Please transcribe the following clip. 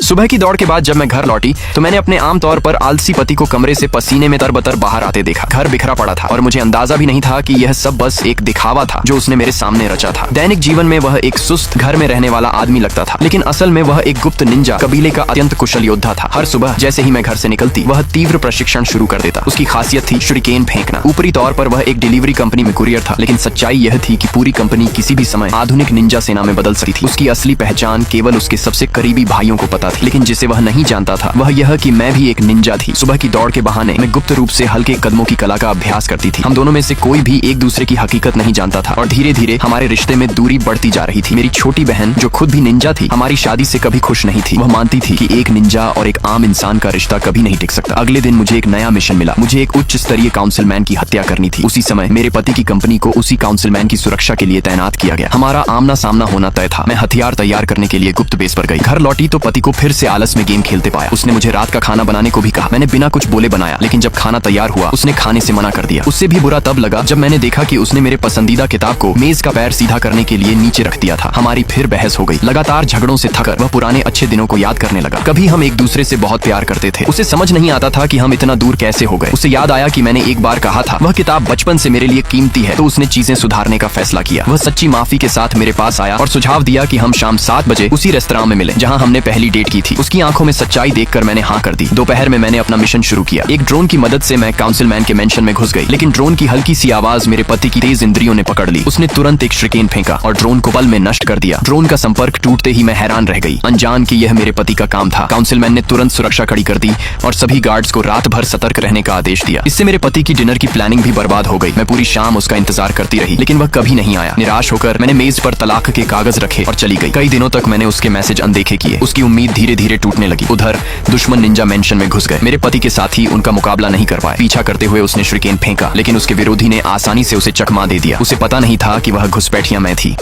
सुबह की दौड़ के बाद जब मैं घर लौटी तो मैंने अपने आम तौर पर आलसी पति को कमरे से पसीने में तरबतर बाहर आते देखा। घर बिखरा पड़ा था और मुझे अंदाजा भी नहीं था कि यह सब बस एक दिखावा था जो उसने मेरे सामने रचा था। दैनिक जीवन में वह एक सुस्त घर में रहने वाला आदमी लगता था, लेकिन असल में वह एक गुप्त निंजा कबीले का अत्यंत कुशल योद्धा था। हर सुबह जैसे ही मैं घर से निकलती वह तीव्र प्रशिक्षण शुरू कर देता। उसकी खासियत थी शुरिकेन फेंकना। ऊपरी तौर पर वह एक डिलीवरी कंपनी में कुरियर था, लेकिन सच्चाई यह थी कि पूरी कंपनी किसी भी समय आधुनिक निंजा सेना में बदल सकती थी। उसकी असली पहचान केवल उसके सबसे करीबी भाइयों को पता थी, लेकिन जिसे वह नहीं जानता था वह यह कि मैं भी एक निंजा थी। सुबह की दौड़ के बहाने मैं गुप्त रूप से हल्के कदमों की कला का अभ्यास करती थी। हम दोनों में से कोई भी एक दूसरे की हकीकत नहीं जानता था और धीरे धीरे हमारे रिश्ते में दूरी बढ़ती जा रही थी। मेरी छोटी बहन जो खुद भी निंजा थी हमारी शादी से कभी खुश नहीं थी। वह मानती थी कि एक निंजा और एक आम इंसान का रिश्ता कभी नहीं टिक सकता। अगले दिन मुझे एक नया मिशन मिला। मुझे एक उच्च स्तरीय काउंसिलमैन की हत्या करनी थी। उसी समय मेरे पति की कंपनी को उसी काउंसिलमैन की सुरक्षा के लिए तैनात किया गया। हमारा आमना सामना होना तय था। मैं हथियार तैयार करने के लिए गुप्त बेस पर गई। घर लौटी तो पति को फिर से आलस में गेम खेलते पाया। उसने मुझे रात का खाना बनाने को भी कहा। मैंने बिना कुछ बोले बनाया, लेकिन जब खाना तैयार हुआ उसने खाने से मना कर दिया। उससे भी बुरा तब लगा जब मैंने देखा कि उसने मेरे पसंदीदा किताब को मेज का पैर सीधा करने के लिए नीचे रख दिया था। हमारी फिर बहस हो गई। लगातार झगड़ों से थकर वह पुराने अच्छे दिनों को याद करने लगा। कभी हम एक दूसरे से बहुत प्यार करते थे। उसे समझ नहीं आता था कि हम इतना दूर कैसे हो गए। उसे याद आया कि मैंने एक बार कहा था वह किताब बचपन से मेरे लिए कीमती है, तो उसने चीजें सुधारने का फैसला किया। वह सच्ची माफी के साथ मेरे पास आया और सुझाव दिया कि हम शाम 7 बजे उसी रेस्तरां में मिले जहां हमने पहली डेट की थी। उसकी आंखों में सच्चाई देखकर मैंने हाँ कर दी। दोपहर में मैंने अपना मिशन शुरू किया। एक ड्रोन की मदद से मैं काउंसिलमैन के मेंशन में घुस गई, लेकिन ड्रोन की हल्की सी आवाज मेरे पति की तेज इंद्रियों ने पकड़ ली। उसने तुरंत एक श्रिकेन फेंका और ड्रोन को पल में नष्ट कर दिया। ड्रोन का संपर्क टूटते ही मैं हैरान रह गई, अनजान कि यह मेरे पति का काम था। काउंसिलमैन ने तुरंत सुरक्षा खड़ी कर दी और सभी गार्ड्स को रात भर सतर्क रहने का आदेश दिया। इससे मेरे पति की डिनर की प्लानिंग भी बर्बाद हो गई। मैं पूरी शाम उसका इंतजार करती रही, लेकिन वह कभी नहीं आया। निराश होकर मैंने मेज पर तलाक के कागज रखे और चली गई। कई दिनों तक मैंने उसके मैसेज अनदेखे किए। उसकी उम्मीद धीरे धीरे टूटने लगी। उधर दुश्मन निंजा मेंशन में घुस गए। मेरे पति के साथी उनका मुकाबला नहीं कर पाए। पीछा करते हुए उसने श्रिकेन फेंका, लेकिन उसके विरोधी ने आसानी से उसे चकमा दे दिया। उसे पता नहीं था कि वह घुसपैठिया मैं थी।